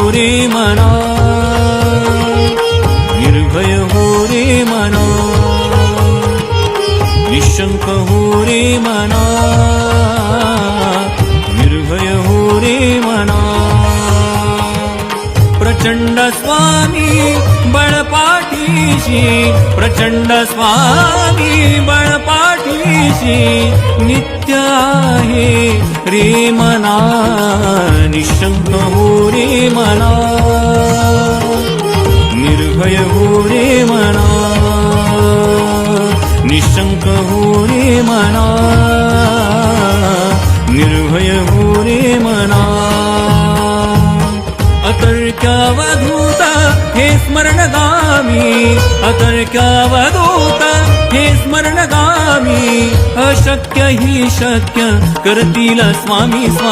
रे मना, निर्भय हो रे मना, निशंक हो रे मना, निर्भय हो रे मना. प्रचंड स्वामी बळपाठीशी, प्रचंड स्वामी बळपाठीशी, नित्य आहे रे मना, निशंक हो रे मना, निर्भय हो रे मना, निशंक हो रे मना, निर्भय हो रे मना. अतर्क्यावधूत हे स्मरणगामी, अतर्क्यावधूत हे स्मरणगामी, अशक्य ही शक्य करतील स्वामी स्वामी.